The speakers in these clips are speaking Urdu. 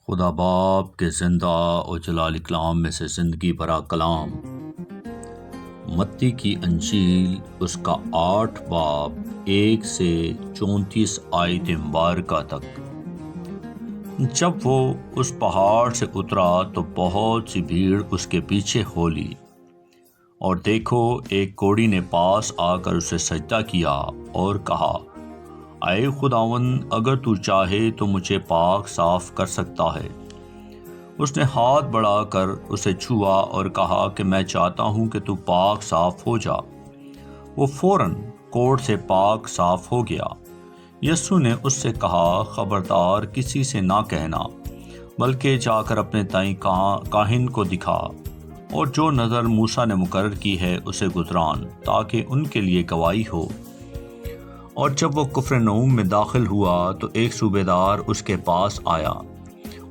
خدا باپ کے زندہ و جلال کلام میں سے زندگی بھرا کلام، متی کی انجیل اس کا 8 باب 1 سے 34 آیت مبارکہ تک۔ جب وہ اس پہاڑ سے اترا تو بہت سی بھیڑ اس کے پیچھے ہو لی، اور دیکھو ایک کوڑی نے پاس آ کر اسے سجدہ کیا اور کہا، اے خداوند، اگر تو چاہے تو مجھے پاک صاف کر سکتا ہے۔ اس نے ہاتھ بڑھا کر اسے چھوا اور کہا کہ میں چاہتا ہوں کہ تو پاک صاف ہو جا۔ وہ فوراً کوڑ سے پاک صاف ہو گیا۔ یسوع نے اس سے کہا، خبردار کسی سے نہ کہنا، بلکہ جا کر اپنے تئیں کاہن کو دکھا، اور جو نظر موسیٰ نے مقرر کی ہے اسے گزران، تاکہ ان کے لیے گواہی ہو۔ اور جب وہ کفرنہوم میں داخل ہوا تو ایک صوبیدار اس کے پاس آیا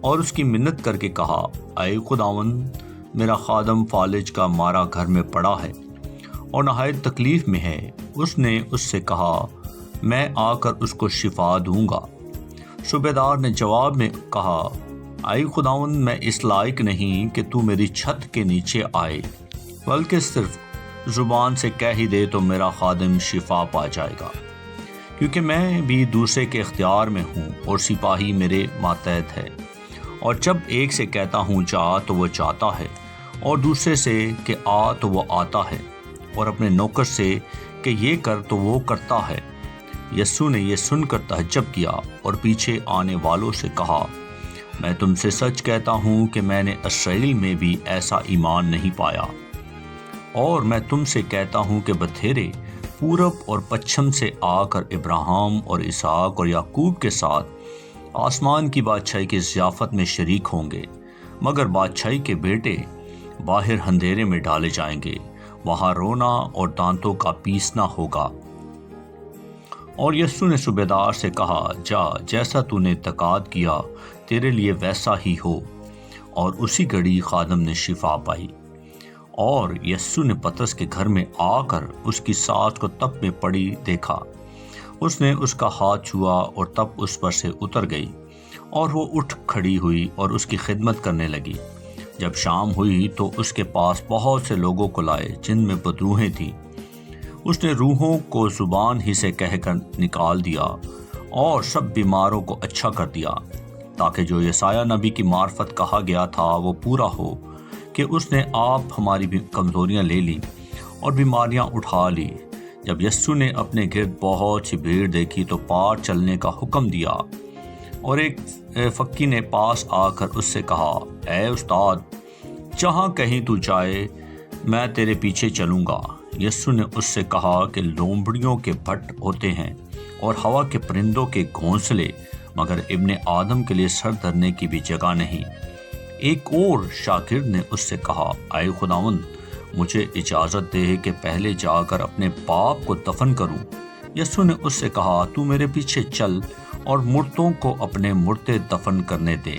اور اس کی منت کر کے کہا، اے خداوند، میرا خادم فالج کا مارا گھر میں پڑا ہے اور نہایت تکلیف میں ہے۔ اس نے اس سے کہا، میں آ کر اس کو شفا دوں گا۔ صوبیدار نے جواب میں کہا، اے خداوند، میں اس لائق نہیں کہ تو میری چھت کے نیچے آئے، بلکہ صرف زبان سے کہہ ہی دے تو میرا خادم شفا پا جائے گا، کیونکہ میں بھی دوسرے کے اختیار میں ہوں اور سپاہی میرے ماتحت ہے۔ اور جب ایک سے کہتا ہوں جا تو وہ جاتا ہے، اور دوسرے سے کہ آ تو وہ آتا ہے، اور اپنے نوکر سے کہ یہ کر تو وہ کرتا ہے۔ یسوع نے یہ سن کر تعجب کیا اور پیچھے آنے والوں سے کہا، میں تم سے سچ کہتا ہوں کہ میں نے اسرائیل میں بھی ایسا ایمان نہیں پایا۔ اور میں تم سے کہتا ہوں کہ بتھیرے پورب اور پچھم سے آ کر ابراہیم اور اسحاق اور یعقوب کے ساتھ آسمان کی بادشاہی کی ضیافت میں شریک ہوں گے، مگر بادشاہی کے بیٹے باہر اندھیرے میں ڈالے جائیں گے، وہاں رونا اور دانتوں کا پیسنا ہوگا۔ اور یسوع نے صوبیدار سے کہا، جا، جیسا تو نے اعتقاد کیا تیرے لیے ویسا ہی ہو۔ اور اسی گھڑی خادم نے شفا پائی۔ اور یسوع نے پطرس کے گھر میں آ کر اس کی ساس کو تپ میں پڑی دیکھا۔ اس نے اس کا ہاتھ چھوا اور تپ اس پر سے اتر گئی، اور وہ اٹھ کھڑی ہوئی اور اس کی خدمت کرنے لگی۔ جب شام ہوئی تو اس کے پاس بہت سے لوگوں کو لائے جن میں بدروحیں تھیں۔ اس نے روحوں کو زبان ہی سے کہہ کر نکال دیا اور سب بیماروں کو اچھا کر دیا، تاکہ جو یسایہ نبی کی معرفت کہا گیا تھا وہ پورا ہو، کہ اس نے آپ ہماری کمزوریاں لے لی اور بیماریاں اٹھا لی۔ جب یسوع نے اپنے گرد بہت سی بھیڑ دیکھی تو پار چلنے کا حکم دیا، اور ایک فقی نے پاس آ کر اس سے کہا، اے استاد، جہاں کہیں تو جائے میں تیرے پیچھے چلوں گا۔ یسوع نے اس سے کہا کہ لومڑیوں کے بھٹ ہوتے ہیں اور ہوا کے پرندوں کے گھونسلے، مگر ابن آدم کے لیے سر دھرنے کی بھی جگہ نہیں۔ ایک اور شاگرد نے اس سے کہا، اے خداوند، مجھے اجازت دے کہ پہلے جا کر اپنے باپ کو دفن کروں۔ یسوع نے اس سے کہا، تو میرے پیچھے چل اور مردوں کو اپنے مردے دفن کرنے دے۔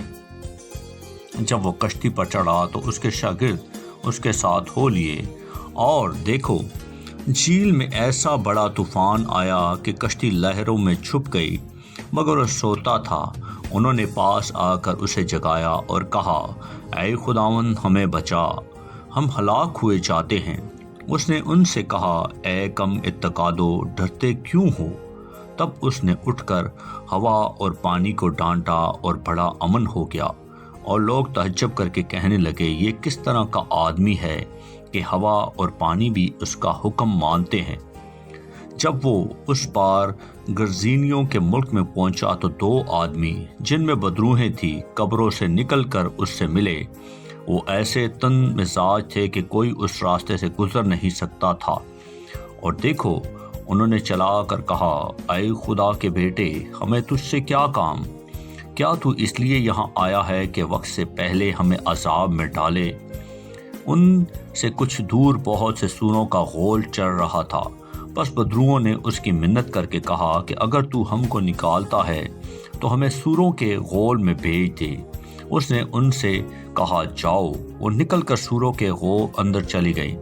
جب وہ کشتی پر چڑھا تو اس کے شاگرد اس کے ساتھ ہو لیے، اور دیکھو جھیل میں ایسا بڑا طوفان آیا کہ کشتی لہروں میں چھپ گئی، مگر وہ سوتا تھا۔ انہوں نے پاس آ کر اسے جگایا اور کہا، اے خداوند، ہمیں بچا، ہم ہلاک ہوئے جاتے ہیں۔ اس نے ان سے کہا، اے کم اعتقادو، ڈرتے کیوں ہو؟ تب اس نے اٹھ کر ہوا اور پانی کو ڈانٹا اور بڑا امن ہو گیا، اور لوگ تعجب کر کے کہنے لگے، یہ کس طرح کا آدمی ہے کہ ہوا اور پانی بھی اس کا حکم مانتے ہیں۔ جب وہ اس پار گرزینیوں کے ملک میں پہنچا تو 2 آدمی جن میں بدروحیں تھیں قبروں سے نکل کر اس سے ملے۔ وہ ایسے تند مزاج تھے کہ کوئی اس راستے سے گزر نہیں سکتا تھا۔ اور دیکھو، انہوں نے چلا کر کہا، اے خدا کے بیٹے، ہمیں تجھ سے کیا کام؟ کیا تو اس لیے یہاں آیا ہے کہ وقت سے پہلے ہمیں عذاب میں ڈالے؟ ان سے کچھ دور بہت سے سوروں کا غول چر رہا تھا۔ بس بدروؤں نے اس کی منت کر کے کہا کہ اگر تو ہم کو نکالتا ہے تو ہمیں سوروں کے غول میں بھیج دے۔ اس نے ان سے کہا، جاؤ۔ وہ نکل کر سوروں کے غول اندر چلی گئی،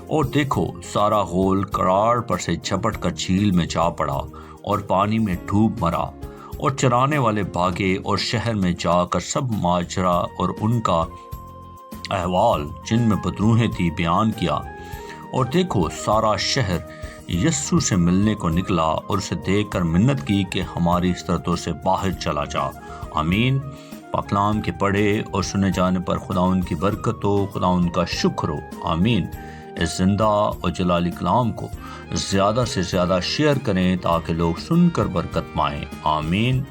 اور دیکھو سارا غول کراڑ پر سے جھپٹ کر جھیل میں جا پڑا اور پانی میں ڈوب مرا، اور چرانے والے بھاگے اور شہر میں جا کر سب ماجرا اور ان کا احوال جن میں بدروہیں تھی بیان کیا۔ اور دیکھو سارا شہر یسوع سے ملنے کو نکلا اور اسے دیکھ کر منت کی کہ ہماری استرتوں سے باہر چلا جا۔ آمین۔ پاکلام کے پڑھے اور سنے جانے پر خداوند کی برکت ہو، خداوند کا شکر ہو۔ آمین۔ اس زندہ اور جلالی کلام کو زیادہ سے زیادہ شیئر کریں تاکہ لوگ سن کر برکت پائیں۔ آمین۔